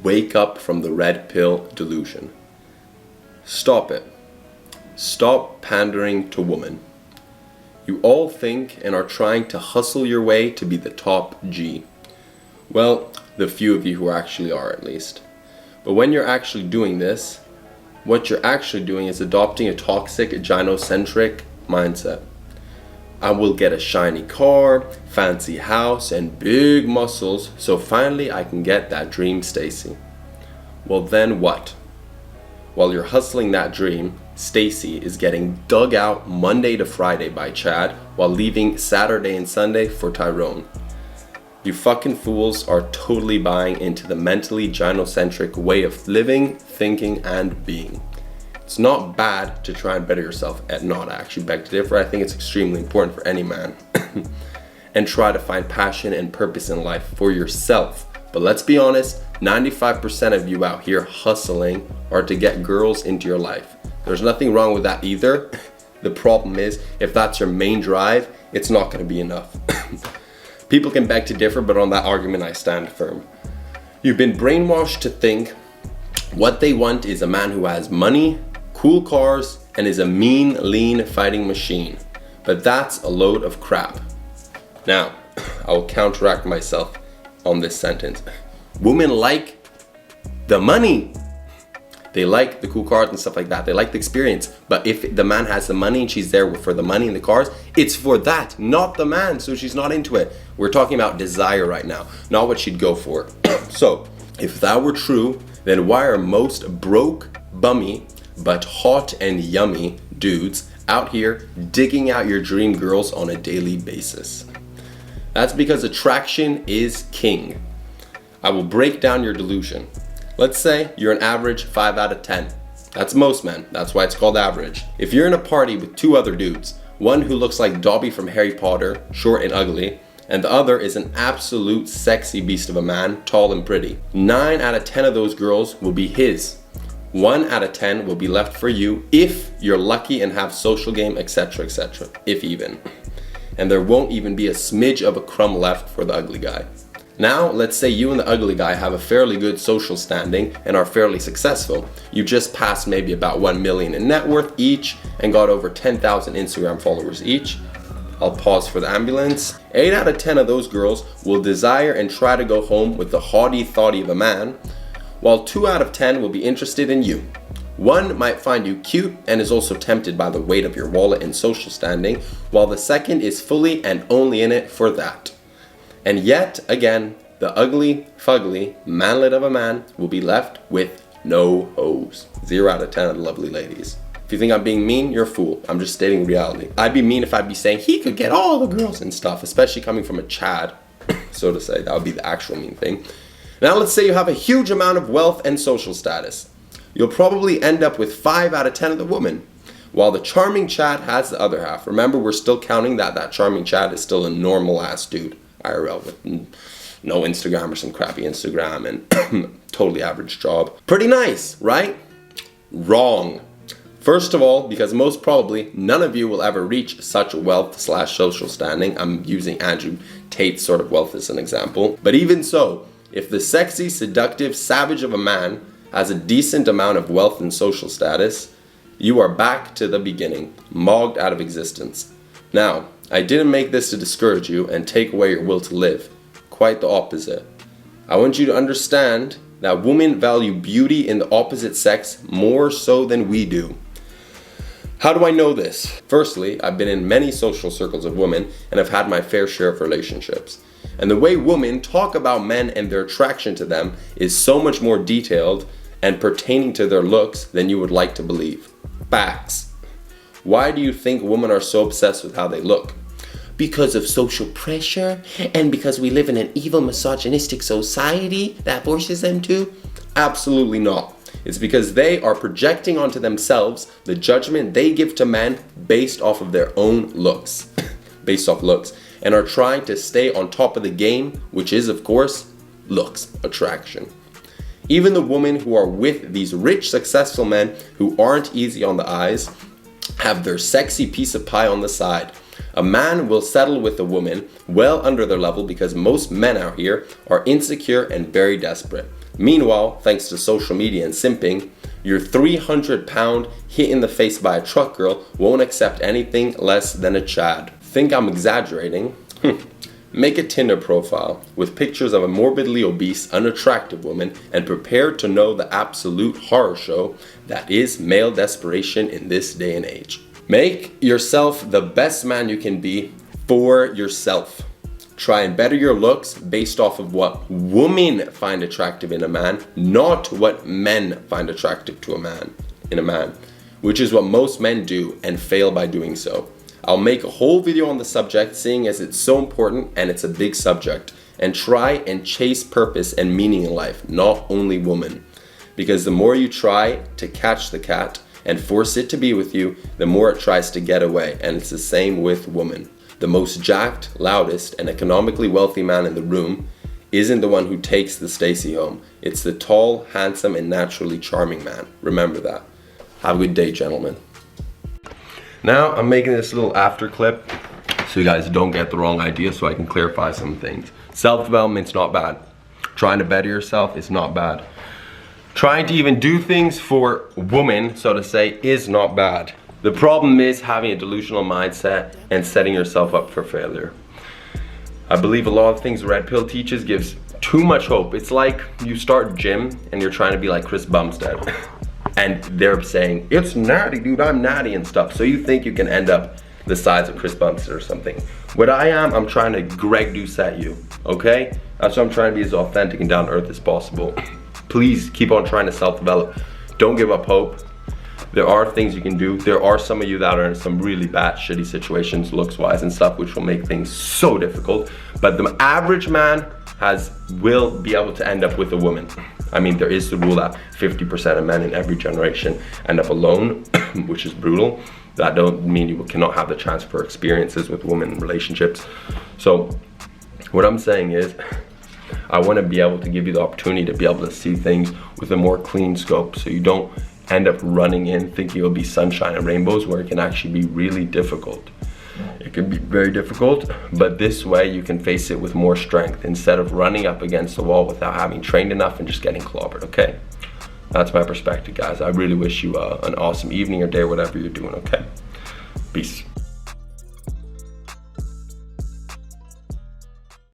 wake up from the red pill delusion. Stop it. Stop pandering to women. You all think and are trying to hustle your way to be the top G. Well, the few of you who actually are, at least. But when you're actually doing this, what you're actually doing is adopting a toxic, gynocentric mindset. I will get a shiny car, fancy house, and big muscles, so finally I can get that dream Stacy. Well, then what? While you're hustling that dream, Stacy is getting dug out Monday to Friday by Chad while leaving Saturday and Sunday for Tyrone. You fucking fools are totally buying into the mentally gynocentric way of living, thinking, and being. It's not bad to try and better yourself, and not actually beg to differ. I think it's extremely important for any man. And try to find passion and purpose in life for yourself. But let's be honest, 95% of you out here hustling are to get girls into your life. There's nothing wrong with that either. The problem is, if that's your main drive, it's not going to be enough. People can beg to differ, but on that argument I stand firm. You've been brainwashed to think what they want is a man who has money, cool cars, and is a mean, lean fighting machine. But that's a load of crap. Now, I will counteract myself on this sentence. Women like the money. They like the cool cars and stuff like that. They like the experience. But if the man has the money and she's there for the money and the cars, it's for that, not the man. So she's not into it. We're talking about desire right now, not what she'd go for. So, if that were true, then why are most broke, bummy, but hot and yummy dudes out here digging out your dream girls on a daily basis? That's because attraction is king. I will break down your delusion. Let's say you're an average 5 out of 10. That's most men. That's why it's called average. If you're in a party with two other dudes, one who looks like Dobby from Harry Potter, short and ugly, and the other is an absolute sexy beast of a man, tall and pretty, 9 out of 10 of those girls will be his. 1 out of 10 will be left for you if you're lucky and have social game, etc., etc., if even. And there won't even be a smidge of a crumb left for the ugly guy. Now, let's say you and the ugly guy have a fairly good social standing and are fairly successful. You just passed maybe about 1 million in net worth each and got over 10,000 Instagram followers each. I'll pause for the ambulance. 8 out of 10 of those girls will desire and try to go home with the haughty thoughty of a man, while 2 out of 10 will be interested in you. 1 might find you cute and is also tempted by the weight of your wallet and social standing, while the second is fully and only in it for that. And yet, again, the ugly, fugly manlet of a man will be left with no hoes. 0 out of 10 of the lovely ladies. If you think I'm being mean, you're a fool. I'm just stating reality. I'd be mean if I'd be saying he could get all the girls and stuff, especially coming from a Chad, so to say. That would be the actual mean thing. Now let's say you have a huge amount of wealth and social status. You'll probably end up with 5 out of 10 of the women, while the charming Chad has the other half. Remember, we're still counting that charming Chad is still a normal ass dude. IRL with no Instagram or some crappy Instagram and totally average job. Pretty nice, right? Wrong. First of all, because most probably none of you will ever reach such wealth/social standing. I'm using Andrew Tate's sort of wealth as an example. But even so, if the sexy, seductive savage of a man has a decent amount of wealth and social status, you are back to the beginning, mogged out of existence. Now, I didn't make this to discourage you and take away your will to live. Quite the opposite. I want you to understand that women value beauty in the opposite sex more so than we do. How do I know this? Firstly, I've been in many social circles of women and have had my fair share of relationships. And the way women talk about men and their attraction to them is so much more detailed and pertaining to their looks than you would like to believe. Facts. Why do you think women are so obsessed with how they look? Because of social pressure and because we live in an evil misogynistic society that forces them to? Absolutely not. It's because they are projecting onto themselves the judgment they give to men based off of their own looks. Based off looks. And are trying to stay on top of the game, which is, of course, looks, attraction. Even the women who are with these rich, successful men who aren't easy on the eyes have their sexy piece of pie on the side. A man will settle with a woman well under their level because most men out here are insecure and very desperate. Meanwhile, thanks to social media and simping, your 300-pound hit in the face by a truck girl won't accept anything less than a Chad. Think I'm exaggerating? Make a Tinder profile with pictures of a morbidly obese, unattractive woman and prepare to know the absolute horror show that is male desperation in this day and age. Make yourself the best man you can be for yourself. Try and better your looks based off of what women find attractive in a man, not what men find attractive to in a man, which is what most men do and fail by doing so. I'll make a whole video on the subject, seeing as it's so important and it's a big subject. And try and chase purpose and meaning in life, not only woman. Because the more you try to catch the cat and force it to be with you, the more it tries to get away. And it's the same with women. The most jacked, loudest, and economically wealthy man in the room isn't the one who takes the Stacy home. It's the tall, handsome, and naturally charming man. Remember that. Have a good day, gentlemen. Now I'm making this little after clip so you guys don't get the wrong idea, so I can clarify some things. Self-development's not bad. Trying to better yourself is not bad. Trying to even do things for women, so to say, is not bad. The problem is having a delusional mindset and setting yourself up for failure. I believe a lot of things Red Pill teaches gives too much hope. It's like you start gym and you're trying to be like Chris Bumstead. And they're saying, it's natty, dude, I'm natty and stuff. So you think you can end up the size of Chris Bumstead or something. What I am, I'm trying to Greg Doucette you, okay? That's what I'm trying to be, as authentic and down to earth as possible. Please keep on trying to self-develop. Don't give up hope. There are things you can do. There are some of you that are in some really bad, shitty situations, looks-wise and stuff, which will make things so difficult. But the average man will be able to end up with a woman. I mean, there is the rule that 50% of men in every generation end up alone, which is brutal. That don't mean you cannot have the chance for experiences with women in relationships. So what I'm saying is, I want to be able to give you the opportunity to be able to see things with a more clean scope, so you don't end up running in thinking it'll be sunshine and rainbows, where it can actually be really difficult. It can be very difficult, but this way you can face it with more strength instead of running up against the wall without having trained enough and just getting clobbered, okay? That's my perspective, guys. I really wish you an awesome evening or day, whatever you're doing, okay? Peace.